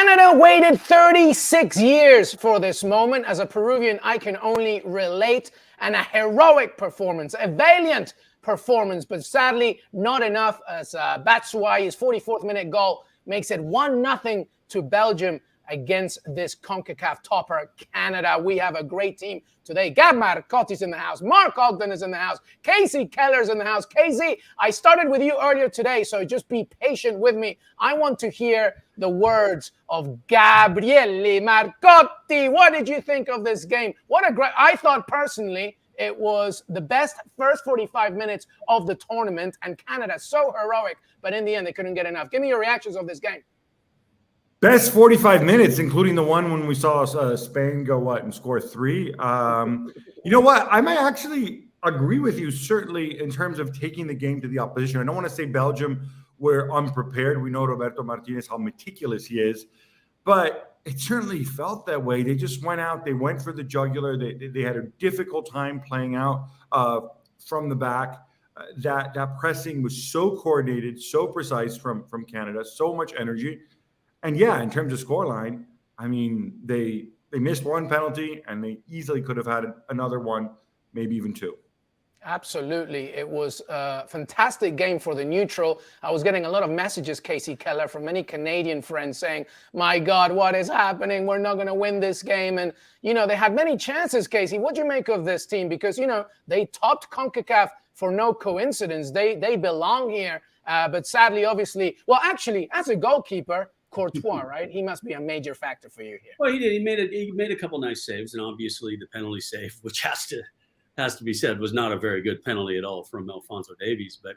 Canada waited 36 years for this moment. As a Peruvian, I can only relate. And a heroic performance, a valiant performance, but sadly not enough as Batshuayi's 44th minute goal makes it 1-0 to Belgium against this CONCACAF topper, Canada. We have a great team today. Gab Marcotti's in the house. Mark Ogden is in the house. Kasey Keller's in the house. Kasey, I started with you earlier today, so just be patient with me. I want to hear the words of Gabriele Marcotti. What did you think of this game? I thought personally it was the best first 45 minutes of the tournament, and Canada so heroic, but in the end they couldn't get enough. Give me your reactions of this game. Best 45 minutes, including the one when we saw Spain go and score 3. You know what? I might actually agree with you, certainly, in terms of taking the game to the opposition. I don't want to say Belgium were unprepared. We know Roberto Martinez, how meticulous he is. But it certainly felt that way. They just went out. They went for the jugular. They had a difficult time playing out from the back. That pressing was so coordinated, so precise from Canada, so much energy. And yeah, in terms of scoreline, I mean, they missed one penalty and they easily could have had another one, maybe even 2. Absolutely. It was a fantastic game for the neutral. I was getting a lot of messages, Kasey Keller, from many Canadian friends saying, my God, what is happening? We're not going to win this game. And, they had many chances, Kasey. What do you make of this team? Because, they topped CONCACAF for no coincidence. They belong here. But sadly, obviously, well, actually, as a goalkeeper, Courtois, right? He must be a major factor for you here. Well, he did. He made a couple nice saves, and obviously the penalty save, which has to be said, was not a very good penalty at all from Alphonso Davies. But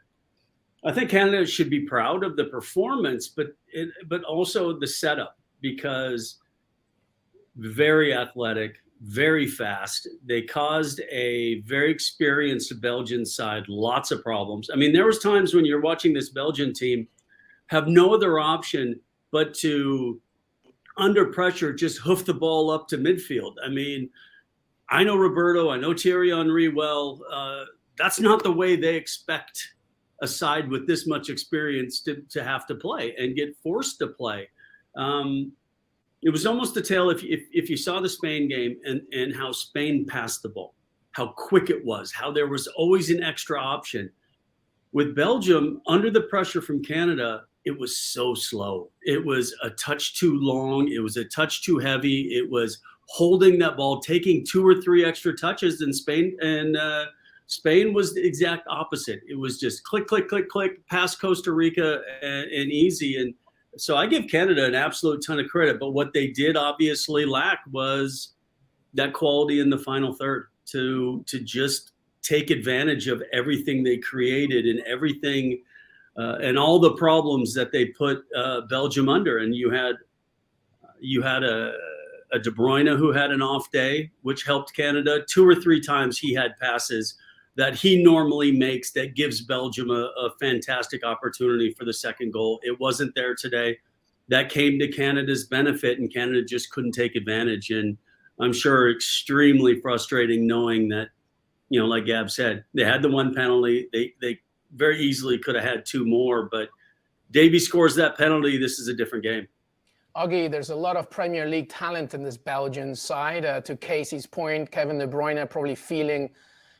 I think Canada should be proud of the performance, but also the setup, because very athletic, very fast. They caused a very experienced Belgian side lots of problems. I mean, there was times when you're watching this Belgian team have no other option but to, under pressure, just hoof the ball up to midfield. I mean, I know Roberto, I know Thierry Henry well. That's not the way they expect a side with this much experience to have to play and get forced to play. It was almost a tale if you saw the Spain game and how Spain passed the ball, how quick it was, how there was always an extra option. With Belgium, under the pressure from Canada, it was so slow. It was a touch too long. It was a touch too heavy. It was holding that ball, taking 2 or 3 extra touches in Spain. And Spain was the exact opposite. It was just click, click, click, click, past Costa Rica and easy. And so I give Canada an absolute ton of credit. But what they did obviously lack was that quality in the final third to just take advantage of everything they created and everything and all the problems that they put Belgium under. And you had a De Bruyne who had an off day, which helped Canada. 2 or 3 times he had passes that he normally makes that gives Belgium a fantastic opportunity for the second goal. It wasn't there today. That came to Canada's benefit, and Canada just couldn't take advantage. And I'm sure extremely frustrating knowing that, like Gab said, they had the 1 penalty. They very easily could have had 2 more, but Davies scores that penalty. This is a different game. Augie, there's a lot of Premier League talent in this Belgian side. To Kasey's point, Kevin De Bruyne probably feeling,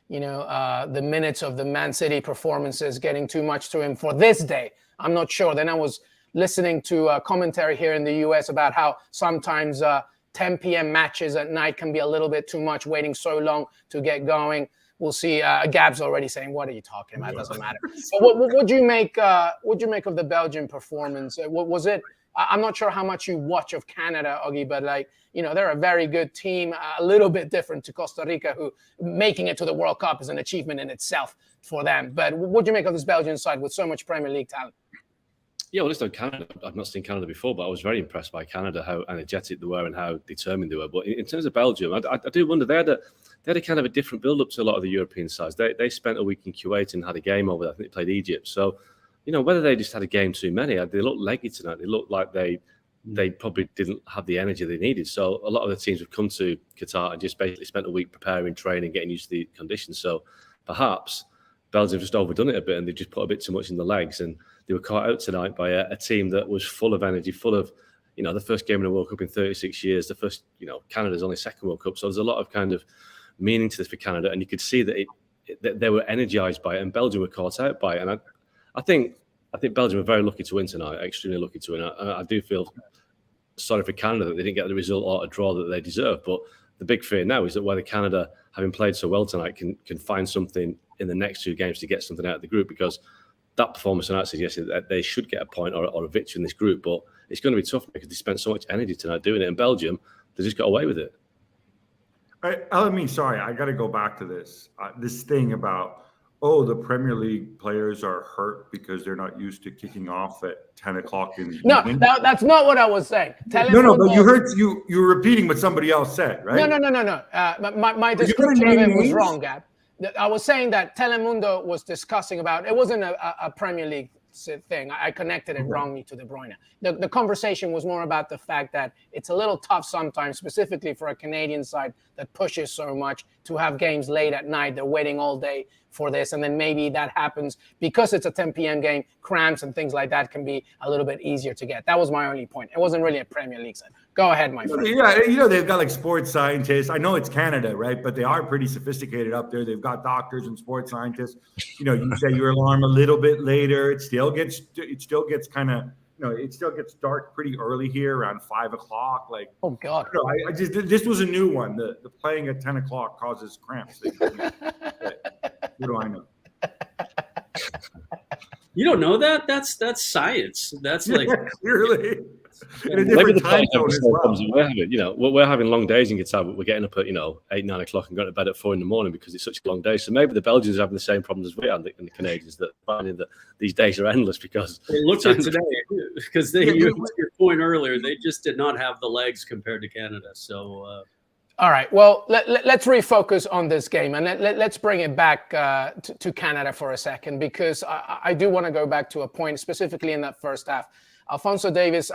the minutes of the Man City performances getting too much to him for this day. I'm not sure. Then I was listening to a commentary here in the US about how sometimes 10 p.m. matches at night can be a little bit too much, waiting so long to get going. We'll see. Gab's already saying, "What are you talking about? It doesn't matter." But what do you make? What do you make of the Belgian performance? What was it? I'm not sure how much you watch of Canada, Augie, but they're a very good team. A little bit different to Costa Rica, who making it to the World Cup is an achievement in itself for them. But what do you make of this Belgian side with so much Premier League talent? Yeah, well, listen, Canada. I've not seen Canada before, but I was very impressed by Canada, how energetic they were and how determined they were. But in terms of Belgium, I do wonder, they had a kind of a different build-up to a lot of the European sides. They spent a week in Kuwait and had a game over there. I think they played Egypt. So, whether they just had a game too many, they looked leggy tonight. They looked like they probably didn't have the energy they needed. So a lot of the teams have come to Qatar and just basically spent a week preparing, training, getting used to the conditions. So perhaps Belgium just overdone it a bit and they just put a bit too much in the legs. And they were caught out tonight by a team that was full of energy, full of the first game in the World Cup in 36 years. The first, Canada's only second World Cup. So there's a lot of kind of meaning to this for Canada. And you could see that that they were energized by it, and Belgium were caught out by it. And I think Belgium were very lucky to win tonight, extremely lucky to win. I do feel sorry for Canada that they didn't get the result or a draw that they deserve. But the big fear now is that whether Canada, having played so well tonight, can find something in the next two games to get something out of the group, because that performance tonight suggested that they should get a point or a victory in this group. But it's going to be tough because they spent so much energy tonight doing it. And Belgium, they just got away with it. Sorry, I got to go back to this. This thing about, the Premier League players are hurt because they're not used to kicking off at 10 o'clock in the evening. No, that's not what I was saying. No, but you're repeating what somebody else said, right? No. My description of it was wrong, Gab. I was saying that Telemundo was discussing about, it wasn't a Premier League thing. I connected it wrongly to De Bruyne. The conversation was more about the fact that it's a little tough sometimes, specifically for a Canadian side that pushes so much, to have games late at night. They're waiting all day for this, and then maybe that happens because it's a 10 p.m. game. Cramps and things like that can be a little bit easier to get. That was my only point. It wasn't really a Premier League side. Go ahead, my friend. Yeah, they've got like sports scientists. I know it's Canada, right? But they are pretty sophisticated up there. They've got doctors and sports scientists. You set your alarm a little bit later. It still gets kind of, it still gets dark pretty early here, around 5 o'clock. Like, oh God, I just, this was a new one. The playing at 10 o'clock causes cramps. What do I know? You don't know that? That's science. That's like clearly. In a Maybe different the time zone as well. problems we're having. We're having long days in Qatar, but we're getting up at 8, 9 o'clock and going to bed at 4 a.m. because it's such a long day. So maybe the Belgians are having the same problems as we are, and the Canadians, that finding that these days are endless because it looks like today, because to your point earlier, they just did not have the legs compared to Canada. So. All right. Well, let's refocus on this game, and let's bring it back to Canada for a second, because I do want to go back to a point specifically in that first half. Alphonso Davies,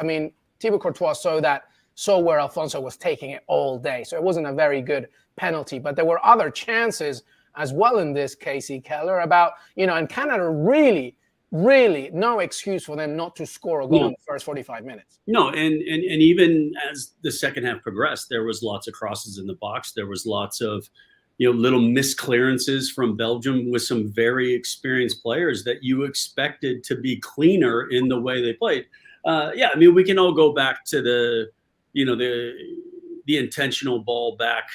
Thibaut Courtois saw where Alphonso was taking it all day. So it wasn't a very good penalty, but there were other chances as well in this, Kasey, Keller, about, and Canada really no excuse for them not to score a goal in the first 45 minutes. No, and even as the second half progressed, there was lots of crosses in the box. There was lots of, little misclearances from Belgium with some very experienced players that you expected to be cleaner in the way they played. We can all go back to the intentional ball back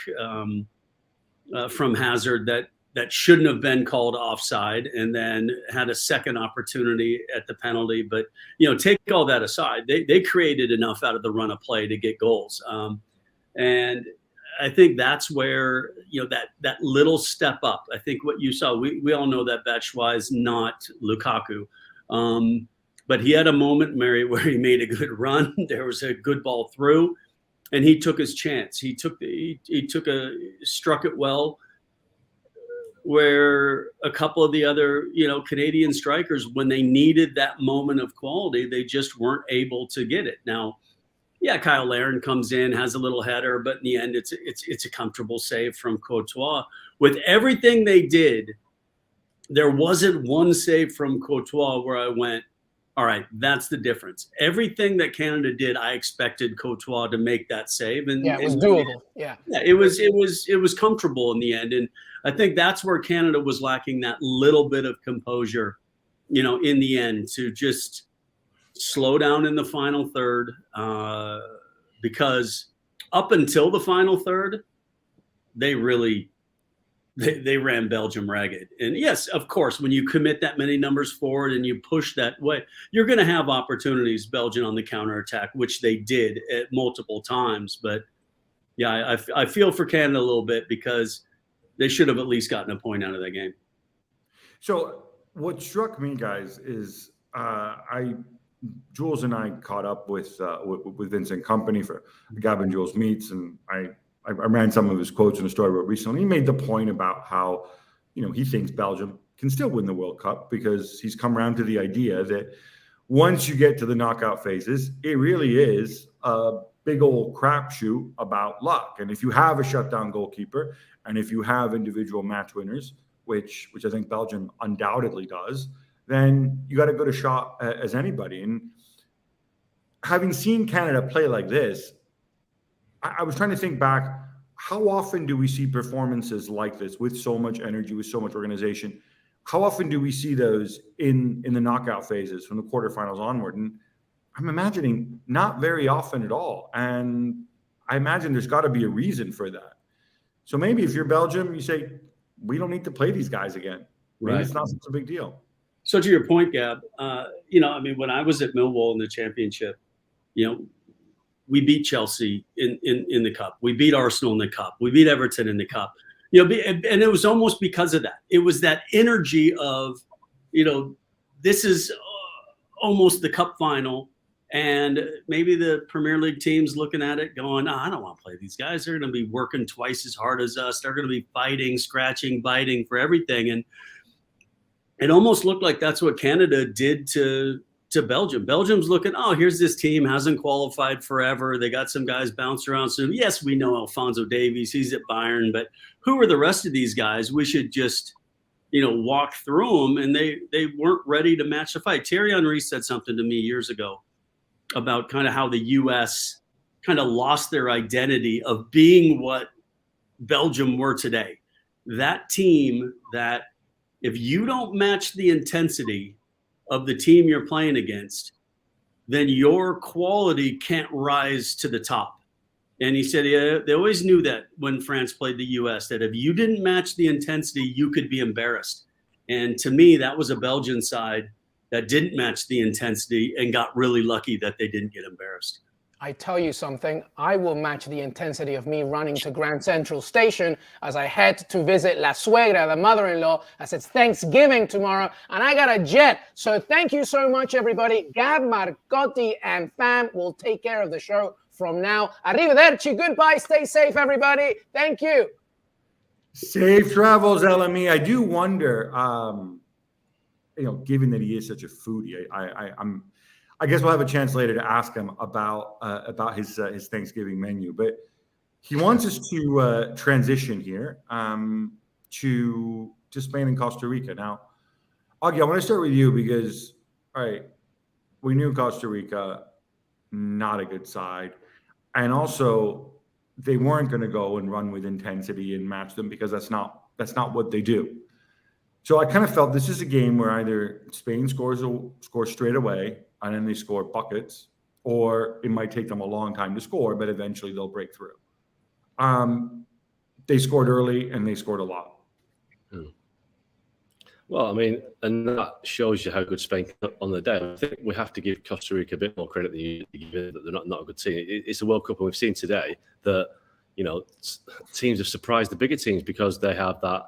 from Hazard that shouldn't have been called offside, and then had a second opportunity at the penalty. But, take all that aside, they created enough out of the run of play to get goals. And I think that's where, that little step up, I think what you saw, we all know that Batshuayi is not Lukaku. But he had a moment, Mary, where he made a good run. There was a good ball through, and he took his chance. He struck it well, where a couple of the other, Canadian strikers, when they needed that moment of quality, they just weren't able to get it. Now, Kyle Larin comes in, has a little header, but in the end, it's a comfortable save from Courtois. With everything they did, there wasn't one save from Courtois where I went, all right, that's the difference. Everything that Canada did, I expected Courtois to make that save, and it was doable. It was comfortable in the end, and I think that's where Canada was lacking that little bit of composure, in the end, to just slow down in the final third, because up until the final third, they ran Belgium ragged. And yes, of course, when you commit that many numbers forward and you push that way, you're going to have opportunities, Belgium, on the counterattack, which they did at multiple times. But I feel for Canada a little bit, because they should have at least gotten a point out of that game. So what struck me, guys, is Jules and I caught up with Vincent Kompany for Gab and Jules Meets, and I ran some of his quotes in a story I wrote recently. He made the point about how, he thinks Belgium can still win the World Cup, because he's come around to the idea that once you get to the knockout phases, it really is a big old crapshoot about luck. And if you have a shutdown goalkeeper, and if you have individual match winners, which I think Belgium undoubtedly does, then you got a good a shot as anybody. And having seen Canada play like this, I was trying to think back, how often do we see performances like this with so much energy, with so much organization? How often do we see those in the knockout phases from the quarterfinals onward? And I'm imagining not very often at all. And I imagine there's got to be a reason for that. So maybe if you're Belgium, you say, we don't need to play these guys again. Maybe It's not such a big deal. So to your point, Gab, when I was at Millwall in the championship, we beat Chelsea in the cup. We beat Arsenal in the cup. We beat Everton in the cup. And it was almost because of that. It was that energy of, this is almost the cup final. And maybe the Premier League team's looking at it going, I don't want to play these guys. They're going to be working twice as hard as us. They're going to be fighting, scratching, biting for everything. And it almost looked like that's what Canada did to Belgium. Belgium's looking, here's this team, hasn't qualified forever. They got some guys bounce around soon. Yes, we know Alphonso Davies, he's at Bayern, but who are the rest of these guys? We should just, walk through them, and they weren't ready to match the fight. Thierry Henry said something to me years ago about kind of how the U.S. kind of lost their identity of being what Belgium were today. That team that if you don't match the intensity of the team you're playing against, then your quality can't rise to the top. And he said, they always knew that when France played the U.S., that if you didn't match the intensity, you could be embarrassed. And to me, that was a Belgian side that didn't match the intensity and got really lucky that they didn't get embarrassed. I tell you something, I will match the intensity of me running to Grand Central Station as I head to visit La Suegra, the mother-in-law, as it's Thanksgiving tomorrow, and I got a jet. So thank you so much, everybody. Gab Marcotti and fam will take care of the show from now. Arrivederci, goodbye, stay safe, everybody. Thank you. Safe travels, LME. I do wonder, given that he is such a foodie, I guess we'll have a chance later to ask him about his Thanksgiving menu. But he wants us to transition here to Spain and Costa Rica. Now, Augie, I want to start with you because, all right, we knew Costa Rica, not a good side. And also, they weren't going to go and run with intensity and match them because that's not what they do. So I kind of felt this is a game where either Spain scores straight away and then they score buckets, or it might take them a long time to score, but eventually they'll break through. They scored early and they scored a lot. Well, I mean, and that shows you how good Spain on the day. I think we have to give Costa Rica a bit more credit than you give it, that they're not a good team. It's a World Cup, and we've seen today that, teams have surprised the bigger teams because they have the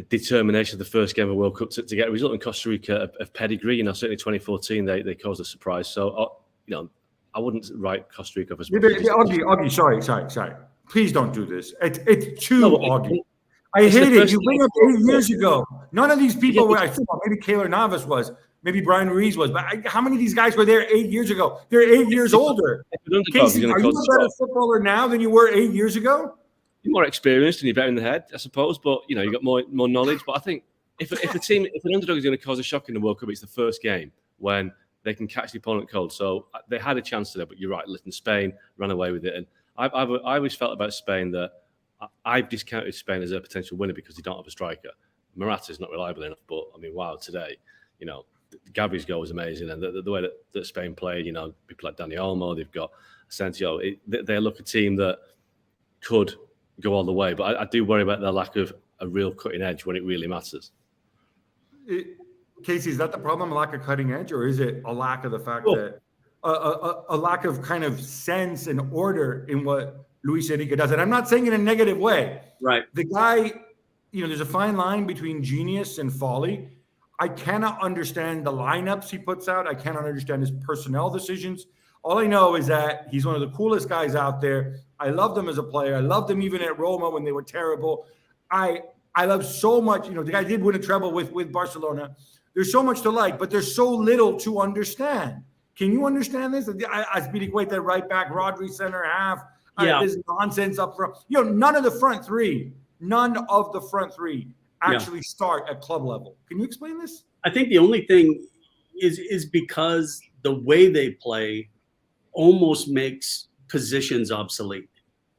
determination of the first game of World Cup to get a result. In Costa Rica of pedigree, certainly 2014, they caused a surprise. So, I wouldn't write Costa Rica as Augie, sorry. Please don't do this. It's too Augie. I hate it. You bring up 8 years ago. None of these people were. Maybe Keller Navas was. Maybe Brian Ruiz was. But how many of these guys were there 8 years ago? They're 8 years older. Kasey, are you a better footballer now than you were 8 years ago? You're more experienced and you're better in the head, I suppose. But you've got more knowledge. But I think if an underdog is going to cause a shock in the World Cup, it's the first game when they can catch the opponent cold. So they had a chance today. But you're right. Listen, Spain ran away with it, and I always felt about Spain that I've discounted Spain as a potential winner because they don't have a striker. Morata's not reliable enough, but I mean, wow, today, Gabri's goal was amazing, and the way that Spain played, people like Dani Olmo, they've got Asensio. They look a team that could go all the way, but I do worry about their lack of a real cutting edge when it really matters. Kasey, is that the problem, a lack of cutting edge, or is it a lack of the fact that a lack of kind of sense and order in what Luis Enrique does? And I'm not saying in a negative way. Right. The guy, there's a fine line between genius and folly. I cannot understand the lineups he puts out. I cannot understand his personnel decisions. All I know is that he's one of the coolest guys out there. I loved him as a player. I loved him even at Roma when they were terrible. I love so much. The guy did win a treble with Barcelona. There's so much to like, but there's so little to understand. Can you understand this? Azpilicueta right back, Rodri center half. This nonsense up front. None of the front three actually start at club level. Can you explain this? I think the only thing is because the way they play almost makes positions obsolete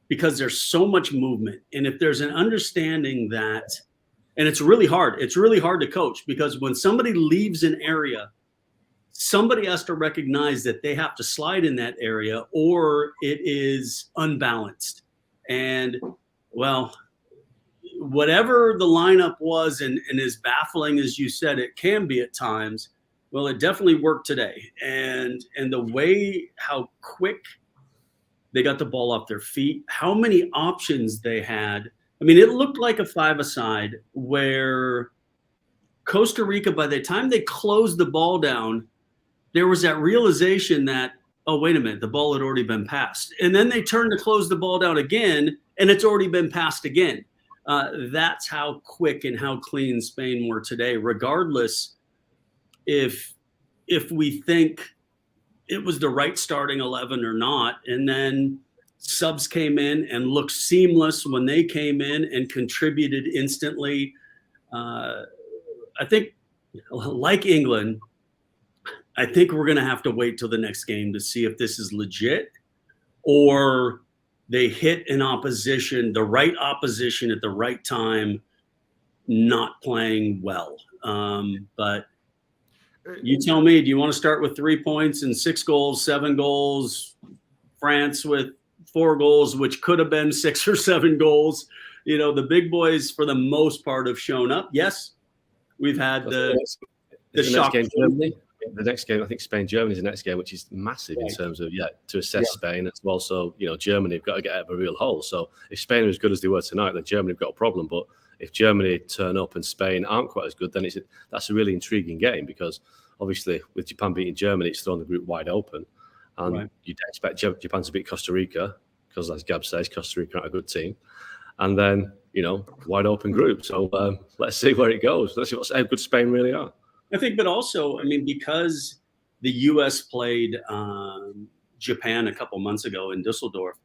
because there's so much movement. And if there's an understanding that, and it's really hard to coach, because when somebody leaves an area, somebody has to recognize that they have to slide in that area or it is unbalanced. And well, whatever the lineup was, and as baffling as you said it can be at times, well, it definitely worked today. And the way how quick they got the ball off their feet, how many options they had. I mean, it looked like a five-a-side where Costa Rica, by the time they closed the ball down, there was that realization that, oh, wait a minute, the ball had already been passed. And then they turned to close the ball down again, and it's already been passed again. That's how quick and how clean Spain were today, regardless if we think it was the right starting 11 or not. And then subs came in and looked seamless when they came in and contributed instantly. I think, like England, I think we're going to have to wait till the next game to see if this is legit or they hit an opposition, the right opposition at the right time, not playing well. But you tell me, do you want to start with 3 points and 6 goals, 7 goals, France with 4 goals, which could have been 6 or 7 goals? You know, the big boys for the most part have shown up. Yes, we've had the shock. The next game, I think Spain-Germany is the next game, which is massive in terms of, to assess Spain. It's also, Germany have got to get out of a real hole. So if Spain are as good as they were tonight, then Germany have got a problem. But if Germany turn up and Spain aren't quite as good, then that's a really intriguing game, because obviously with Japan beating Germany, it's thrown the group wide open. And you'd expect Japan to beat Costa Rica, because as Gab says, Costa Rica aren't a good team. And then, wide open group. So let's see where it goes. Let's see how good Spain really are. I think, but also, I mean, because the U.S. played Japan a couple months ago in Dusseldorf,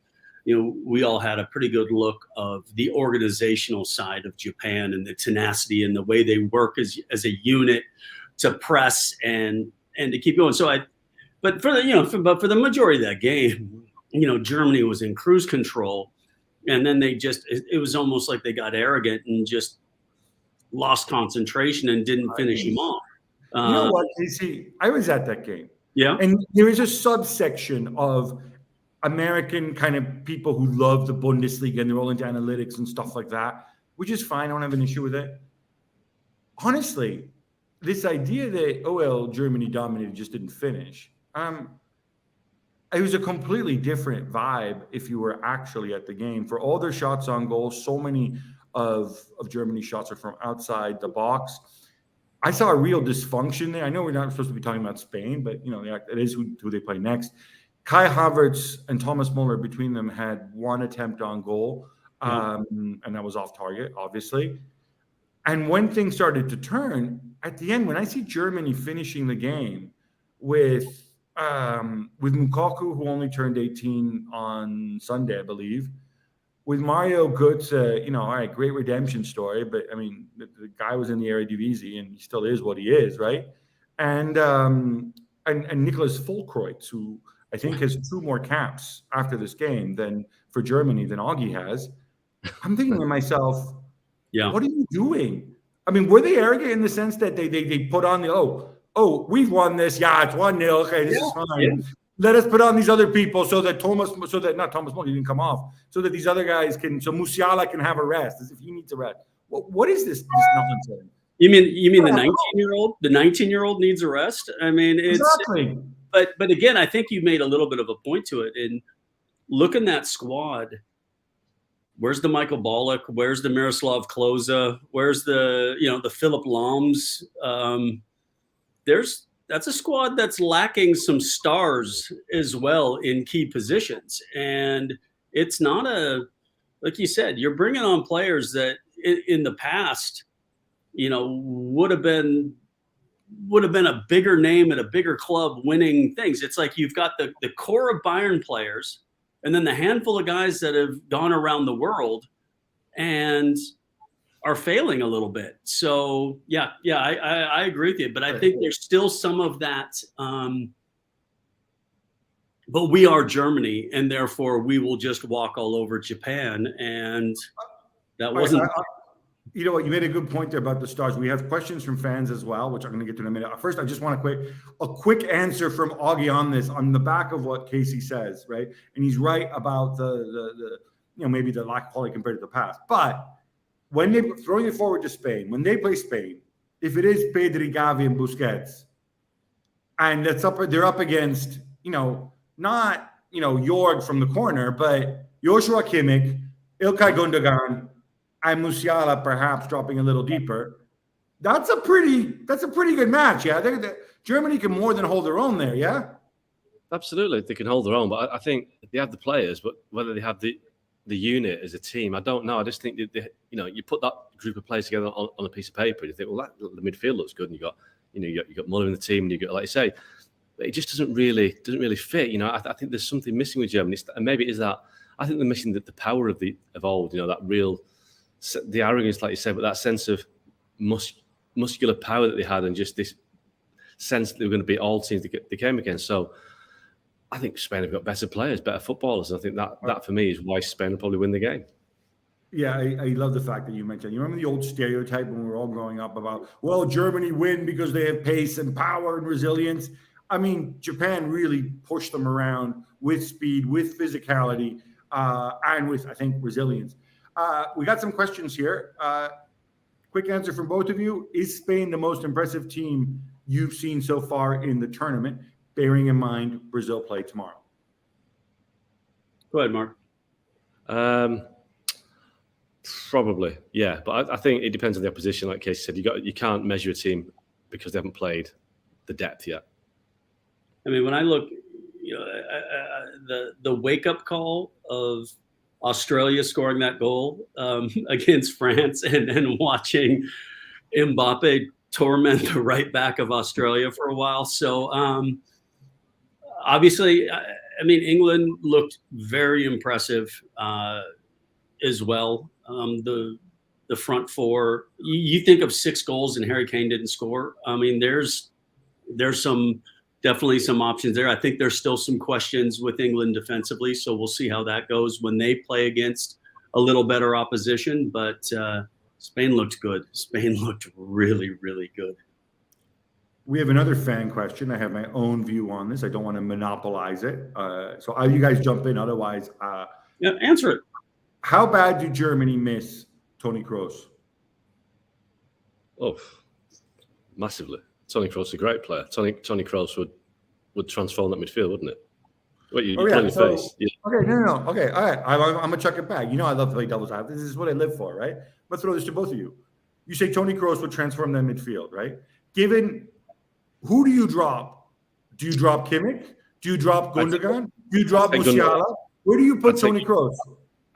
we all had a pretty good look of the organizational side of Japan and the tenacity and the way they work as a unit to press and to keep going. So but for the majority of that game, Germany was in cruise control, and then it was almost like they got arrogant and just lost concentration and didn't finish them off. You know what, Kasey? I was at that game. Yeah. And there is a subsection of American kind of people who love the Bundesliga and they're all into analytics and stuff like that, which is fine. I don't have an issue with it. Honestly, this idea that, Germany dominated, just didn't finish. It was a completely different vibe if you were actually at the game. For all their shots on goal, so many of Germany's shots are from outside the box. I saw a real dysfunction there. I know we're not supposed to be talking about Spain, but it is who they play next. Kai Havertz and Thomas Muller, between them, had 1 attempt on goal, and that was off target, obviously. And when things started to turn at the end, when I see Germany finishing the game with Lukaku, who only turned 18 on Sunday, I believe, with Mario Götze, all right, great redemption story, but I mean, the guy was in the Eredivisie and he still is what he is, right? And Nicholas Fulkreutz, who I think has 2 more caps after this game for Germany than Augie has. I'm thinking to myself, what are you doing? I mean, were they arrogant in the sense that they put on we've won this, it's 1-0, okay, this is fine. Yeah. Let us put on these other people so that not Thomas Muller didn't come off, so that these other guys so Musiala can have a rest, as if he needs a rest. What is this nonsense? You mean the 19-year-old? The 19-year-old needs a rest? I mean, it's exactly. But again, I think you made a little bit of a point to it. And looking at that squad, where's the Michael Ballack? Where's the Miroslav Klose? Where's the Philip Lahms? That's a squad that's lacking some stars as well in key positions. And it's not like you said, you're bringing on players that in the past, would have been a bigger name at a bigger club winning things. It's like you've got the core of Bayern players and then the handful of guys that have gone around the world and are failing a little bit. So I agree with you, but I think there's still some of that but we are Germany, and therefore we will just walk all over Japan. And that wasn't. You know what? You made a good point there about the stars. We have questions from fans as well, which I'm going to get to in a minute. First, I just want a quick answer from Augie on this, on the back of what Kasey says, right? And he's right about the maybe the lack of quality compared to the past. But when they throwing it forward to Spain, when they play Spain, if it is Pedri, Gavi, and Busquets, and they're up against not Jorg from the corner, but Joshua Kimmich, Ilkay Gundogan, and Musiala perhaps dropping a little deeper. That's a pretty good match. Yeah, Germany can more than hold their own there. Yeah, absolutely, they can hold their own. But I think they have the players, but whether they have the unit as a team, I don't know. I just think that you put that group of players together on a piece of paper, and you think, well, the midfield looks good, and you got Muller in the team, and you got, like you say, but it just doesn't really fit. I think there's something missing with Germany, and maybe it is that I think they're missing the power of old. That real. The arrogance, like you said, but that sense of muscular power that they had, and just this sense that they were going to beat all teams they came against. So I think Spain have got better players, better footballers. And I think that for me is why Spain will probably win the game. Yeah, I love the fact that you mentioned. You remember the old stereotype when we were all growing up about, well, Germany win because they have pace and power and resilience. I mean, Japan really pushed them around with speed, with physicality, and with, I think, resilience. We got some questions here. Quick answer from both of you. Is Spain the most impressive team you've seen so far in the tournament, bearing in mind Brazil play tomorrow? Go ahead, Mark. Probably, yeah. But I think it depends on the opposition. Like Kasey said, you can't measure a team because they haven't played the depth yet. I mean, when I look, the wake-up call of Australia scoring that goal against France and watching Mbappe torment the right back of Australia for a while. So obviously, I mean, England looked very impressive as well. The front four, you think of 6 goals and Harry Kane didn't score. I mean, there's definitely some options there. I think there's still some questions with England defensively, so we'll see how that goes when they play against a little better opposition. But Spain looked good. Spain looked really, really good. We have another fan question. I have my own view on this. I don't want to monopolize it. So you guys jump in. Otherwise, answer it. How bad do Germany miss Toni Kroos? Oh, massively. Toni Kroos is a great player. Toni Kroos would transform that midfield, wouldn't it? What you put in your face? Yeah. Okay, no. Okay, all right. I'm gonna chuck it back. I love to play devil's advocate. This is what I live for, right? Let's throw this to both of you. You say Toni Kroos would transform that midfield, right? Given who do you drop? Do you drop Kimmich? Do you drop Gundogan? Do you drop Musiala? Where do you put Toni Kroos?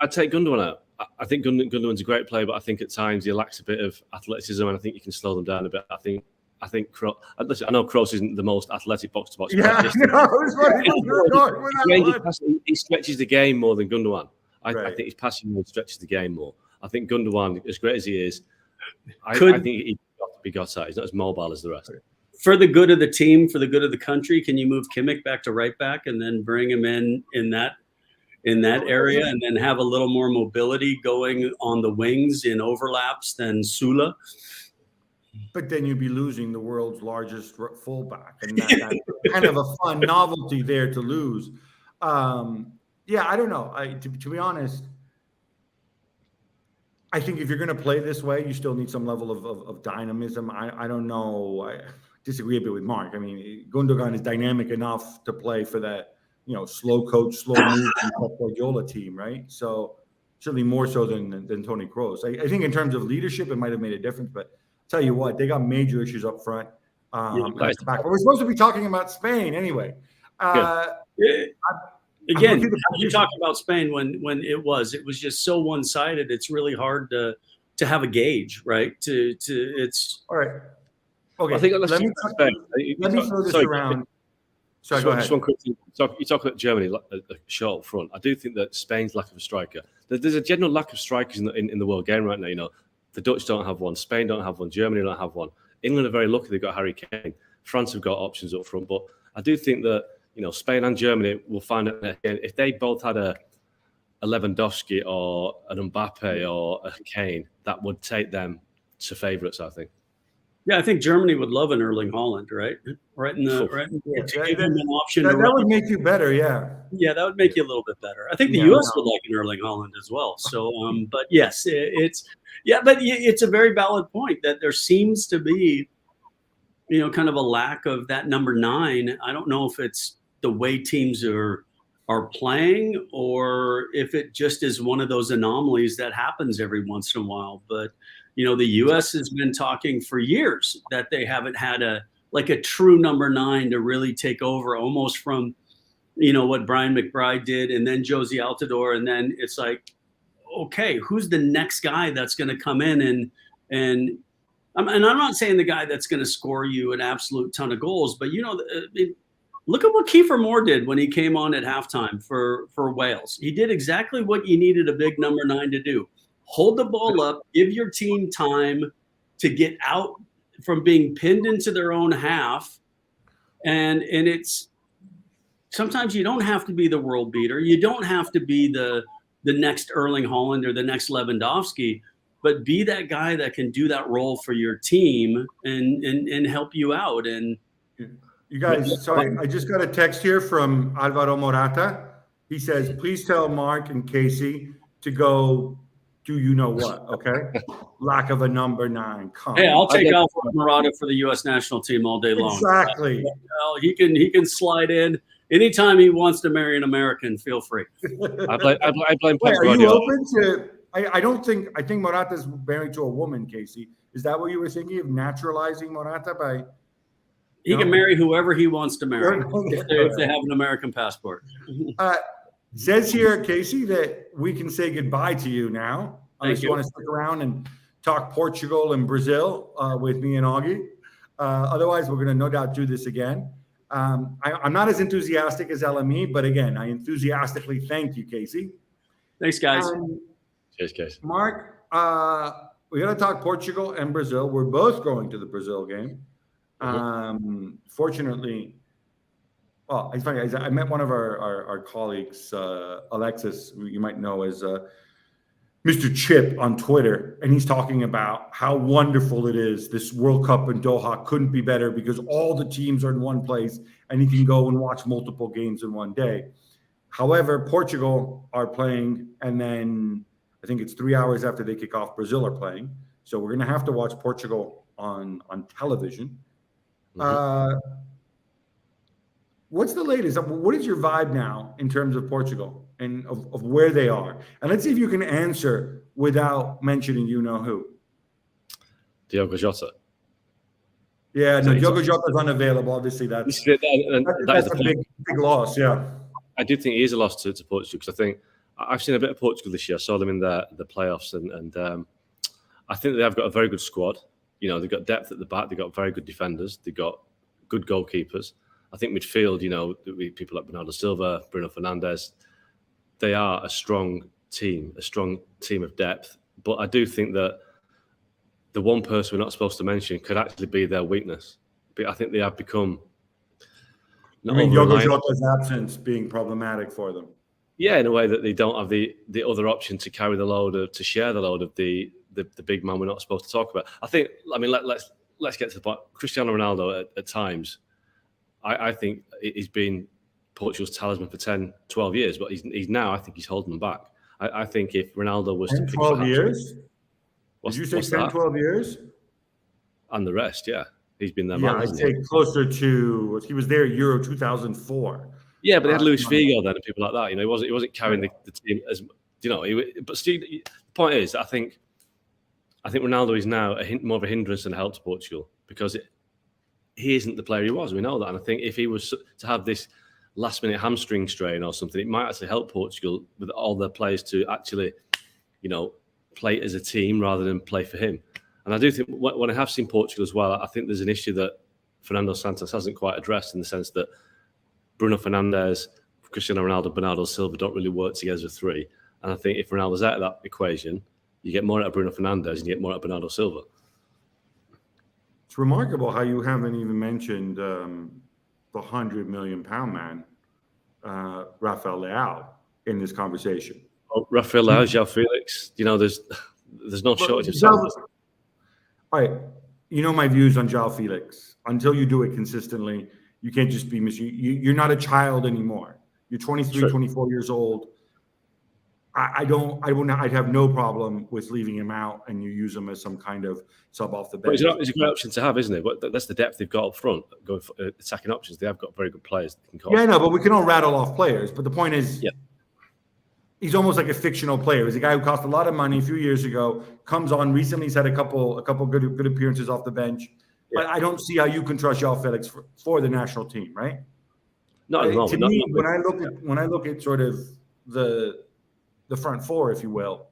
I'd take Gundogan out. I think Gundogan's a great player, but I think at times he lacks a bit of athleticism, and I think you can slow them down a bit. I think listen, I know Kroos isn't the most athletic box-to-box player. He stretches the game more than Gundogan. I think his passing more stretches the game more. I think Gundogan, as great as he is, I think he's got to be got at. He's not as mobile as the rest. For the good of the team, for the good of the country, can you move Kimmich back to right back and then bring him in that area, and then have a little more mobility going on the wings in overlaps than Sula? But then you'd be losing the world's largest fullback, and that's kind of a fun novelty there to lose. Yeah, I don't know. To be honest, I think if you're going to play this way, you still need some level of dynamism. I don't know. I disagree a bit with Mark. I mean, Gundogan is dynamic enough to play for that, slow coach, slow move Guardiola team, right? So certainly more so than Toni Kroos. I think in terms of leadership, it might have made a difference, but tell you what, they got major issues up front. Back. But we're supposed to be talking about Spain anyway. Again, you talked about Spain when it was just so one-sided. It's really hard to have a gauge, right? It's all right. Okay, I think let me throw this around. Sorry, go ahead. Just one quick thing. You talk about Germany, a short front. I do think that Spain's lack of a striker. There's a general lack of strikers in the world game right now. The Dutch don't have one. Spain don't have one. Germany don't have one. England are very lucky they've got Harry Kane. France have got options up front. But I do think that Spain and Germany will find it if they both had a Lewandowski or an Mbappe or a Kane, that would take them to favourites, I think. Yeah, I think Germany would love an Erling Haaland, right? To give him an option. That would make you better, yeah. Yeah, that would make you a little bit better. I think the U.S. would like an Erling Haaland as well. So, but yes, but it's a very valid point that there seems to be, kind of a lack of that number 9. I don't know if it's the way teams are playing or if it just is one of those anomalies that happens every once in a while. But the U.S. has been talking for years that they haven't had a true number 9 to really take over, almost from, what Brian McBride did and then Josie Altidore. And then it's like, okay, who's the next guy that's going to come in and I'm not saying the guy that's going to score you an absolute ton of goals, but look at what Kiefer Moore did when he came on at halftime for Wales. He did exactly what you needed a big number 9 to do. Hold the ball up, give your team time to get out from being pinned into their own half. And it's sometimes you don't have to be the world beater. You don't have to be the next Erling Haaland or the next Lewandowski, but be that guy that can do that role for your team and help you out. And you guys, sorry, I just got a text here from Alvaro Morata. He says, please tell Mark and Kasey to go do you know what, okay? Lack of a number 9. Hey, I'll take Alvaro Morata for the U.S. national team all day long. Exactly. He can slide in. Anytime he wants to marry an American, feel free. I blame Wait, are you open to I think Morata's married to a woman, Kasey. Is that what you were thinking of, naturalizing Morata by He can marry whoever he wants to marry if they have an American passport. Says here, Kasey, that we can say goodbye to you now. Unless you want to stick around and talk Portugal and Brazil with me and Augie. Otherwise, we're going to no doubt do this again. I'm not as enthusiastic as LME, but again, I enthusiastically thank you, Kasey. Thanks, guys. Cheers, Kasey. Mark, we got to talk Portugal and Brazil. We're both going to the Brazil game. Fortunately, well, it's funny. I met one of our colleagues, Alexis, who you might know as Mr. Chip on Twitter, and he's talking about how wonderful it is. This World Cup in Doha couldn't be better because all the teams are in one place, and you can go and watch multiple games in one day. However, Portugal are playing, and then I think it's 3 hours after they kick off, Brazil are playing. So we're going to have to watch Portugal on television. What's the latest? What is your vibe now in terms of Portugal and of where they are? And let's see if you can answer without mentioning who. Diogo Jota. Yeah, no, Diogo Jota is unavailable. Obviously, that's a big loss. Yeah, I do think he is a loss to Portugal because I think I've seen a bit of Portugal this year. I saw them in the playoffs, and I think they have got a very good squad. They've got depth at the back. They've got very good defenders. They've got good goalkeepers. I think midfield, people like Bernardo Silva, Bruno Fernandes, they are a strong team of depth. But I do think that the one person we're not supposed to mention could actually be their weakness. But I think they have become. Diogo Jota's absence being problematic for them. Yeah, in a way that they don't have the other option to carry the load to share the load of the big man we're not supposed to talk about. Let's get to the point. Cristiano Ronaldo at times, I think he's been Portugal's talisman for 10, 12 years, but he's now, I think he's holding them back. I think if Ronaldo was 10, 12 years? Did you say 10, 12 years? And the rest, yeah. He's been there. Yeah, I'd say closer to, he was there Euro 2004. Yeah, but they had Luis Figo then and people like that. He wasn't carrying the team as, but Steve, the point is, I think Ronaldo is now more of a hindrance than a help to Portugal because he isn't the player he was. We know that. And I think if he was to have this last-minute hamstring strain or something, it might actually help Portugal with all their players to actually, play as a team rather than play for him. And I do think when I have seen Portugal as well, I think there's an issue that Fernando Santos hasn't quite addressed in the sense that Bruno Fernandes, Cristiano Ronaldo, Bernardo Silva don't really work together as a three. And I think if Ronaldo's out of that equation, you get more out of Bruno Fernandes and you get more out of Bernardo Silva. It's remarkable how you haven't even mentioned the £100 million man, Rafael Leao, in this conversation. Oh, Rafael Leao, João Felix. There's no shortage of talent. All right, my views on João Felix. Until you do it consistently, you can't just be you're not a child anymore. You're 23, 24 years old. I'd have no problem with leaving him out and you use him as some kind of sub off the bench. But it's a great option to have, isn't it? But that's the depth they've got up front. Going for attacking options, they have got very good players. Yeah, no, but we can all rattle off players. But the point is, he's almost like a fictional player. He's a guy who cost a lot of money a few years ago, comes on recently. He's had a couple good appearances off the bench. But I don't see how you can trust João Felix for the national team, right? Not at the moment. To me, when I look at sort of the front four, if you will,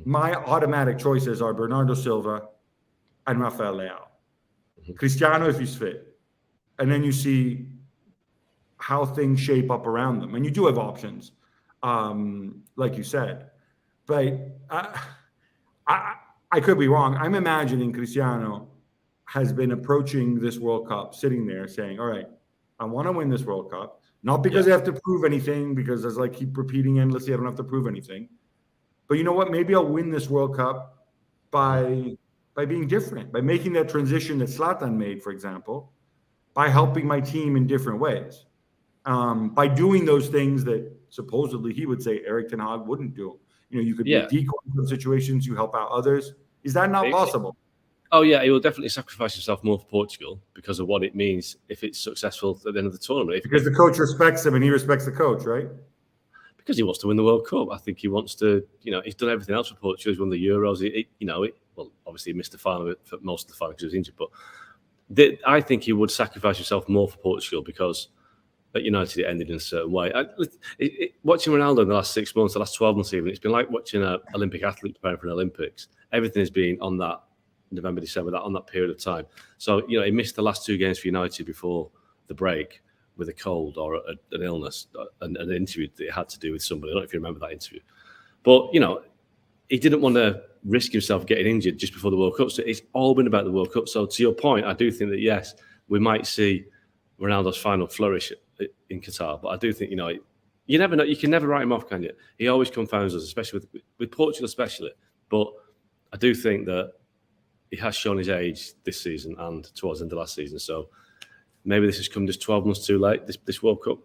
my automatic choices are Bernardo Silva and Rafael Leao. Cristiano, if he's fit. And then you see how things shape up around them. And you do have options, like you said. But I could be wrong. I'm imagining Cristiano has been approaching this World Cup, sitting there saying, all right, I want to win this World Cup. Not because I have to prove anything, because as I keep repeating endlessly, I don't have to prove anything. But you know what? Maybe I'll win this World Cup by being different, by making that transition that Zlatan made, for example, by helping my team in different ways, by doing those things that supposedly he would say Erik ten Hag wouldn't do. You could be a decoy in situations, you help out others. Is that not possible? Oh, yeah, he will definitely sacrifice himself more for Portugal because of what it means if it's successful at the end of the tournament. Because the coach respects him and he respects the coach, right? Because he wants to win the World Cup. I think he wants to, he's done everything else for Portugal. He's won the Euros. Well, obviously he missed the final for most of the final because he was injured. But I think he would sacrifice himself more for Portugal because at United it ended in a certain way. Watching Ronaldo in the last 6 months, the last 12 months even, it's been like watching an Olympic athlete preparing for an Olympics. Everything has been on that November, December, on that period of time. So, he missed the last 2 games for United before the break with a cold or an illness, and an interview that he had to do with somebody. I don't know if you remember that interview. But, he didn't want to risk himself getting injured just before the World Cup. So it's all been about the World Cup. So to your point, I do think that, yes, we might see Ronaldo's final flourish in Qatar. But I do think, you never know. You can never write him off, can you? He always confounds us, especially with Portugal especially. But I do think that he has shown his age this season and towards the end of last season. So maybe this has come just 12 months too late, this World Cup.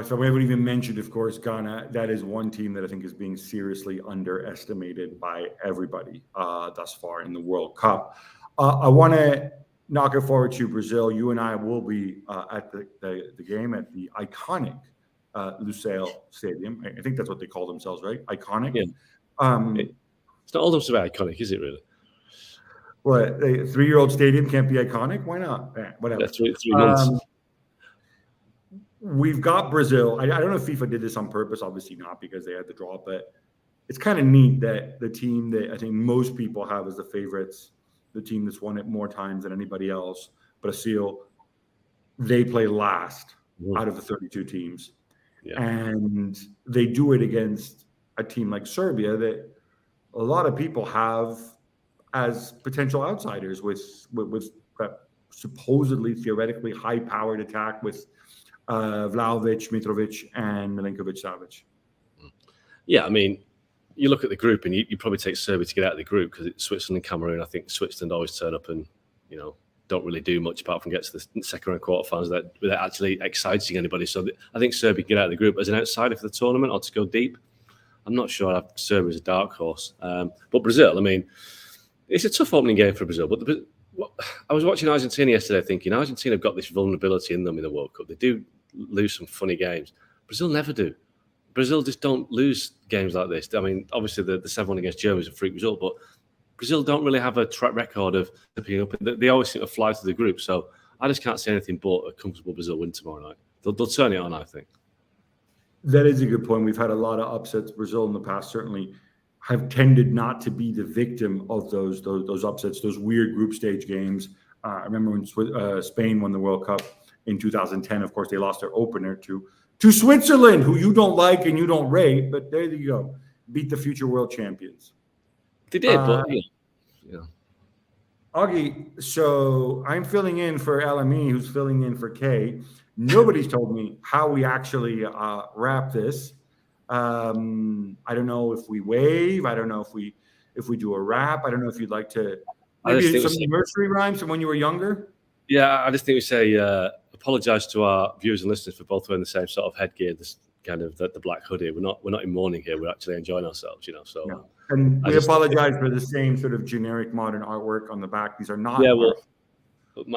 So we haven't even mentioned, of course, Ghana. That is one team that I think is being seriously underestimated by everybody thus far in the World Cup. I want to knock it forward to Brazil. You and I will be at the game at the iconic Lusail Stadium. I think that's what they call themselves, right? Iconic. Yeah. It's not all so iconic, is it really? What, a 3-year-old stadium can't be iconic? Why not? Whatever. That's 3 months. We've got Brazil. I don't know if FIFA did this on purpose. Obviously not, because they had the draw. But it's kind of neat that the team that I think most people have as the favorites, the team that's won it more times than anybody else, Brazil, they play last out of the 32 teams. Yeah. And they do it against a team like Serbia that a lot of people have as potential outsiders with supposedly theoretically high-powered attack with Vlahovic, Mitrovic, and Milinkovic-Savic. Yeah, I mean, you look at the group and you probably take Serbia to get out of the group because it's Switzerland and Cameroon. I think Switzerland always turn up and, don't really do much apart from get to the second round quarterfinals without actually exciting anybody. So I think Serbia can get out of the group as an outsider for the tournament or to go deep. I'm not sure I'd have Serbia as a dark horse. But Brazil, I mean, it's a tough opening game for Brazil. But I was watching Argentina yesterday thinking Argentina have got this vulnerability in them in the World Cup. They do lose some funny games. Brazil never do. Brazil just don't lose games like this. I mean, obviously the 7-1 against Germany is a freak result, but Brazil don't really have a track record of picking up. They always seem to fly through the group. So I just can't see anything but a comfortable Brazil win tomorrow night. They'll turn it on, I think. That is a good point. We've had a lot of upsets. Brazil in the past certainly have tended not to be the victim of those upsets, those weird group stage games. I remember when Spain won the World Cup in 2010. Of course, they lost their opener to Switzerland, who you don't like and you don't rate. But there you go. Beat the future world champions. They did, but yeah. Augie, so I'm filling in for LME, who's filling in for K. Nobody's told me how we actually wrap this. I don't know if we wave. I don't know if we do a rap. I don't know if you'd like to maybe some nursery rhymes from when you were younger. Yeah, I just think we say apologize to our viewers and listeners for both wearing the same sort of headgear, this kind of the black hoodie. We're not in mourning here. We're actually enjoying ourselves, So. No. And we apologize for the same sort of generic modern artwork on the back. These are not. Yeah, well,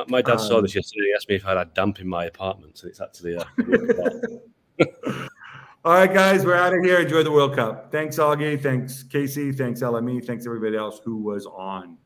my dad saw this yesterday. He asked me if I had damp in my apartment, so it's actually. All right, guys, we're out of here. Enjoy the World Cup. Thanks, Augie. Thanks, Kasey. Thanks, LME. Thanks, everybody else who was on.